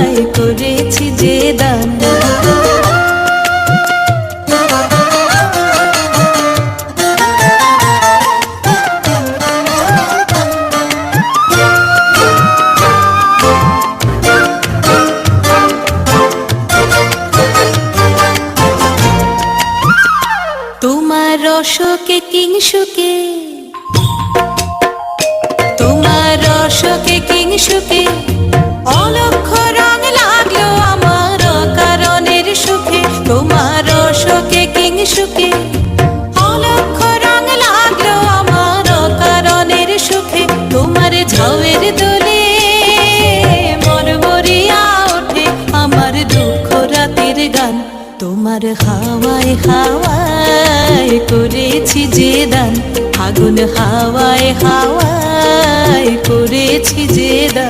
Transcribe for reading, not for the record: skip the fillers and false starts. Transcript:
হাওয়ায় করেছি যে দান। তোমার রসকে কিংসুকে, তোমার রসকে কিংসুকে অলক্ষ রং লাগলো আমার অকারণের সুখে। তোমার রসকে কিংসুকে অলক্ষ রং লাগলো আমার অকারণের সুখে। তোমার ঝাউয়ের দোলে মরমরিয়া ওঠে আমার দুঃখ রাতের গান। তোমার হাওয়ায় হাওয়ায় করেছি যে দান, আগুন হাওয়ায় হাওয়ায় করেছি যে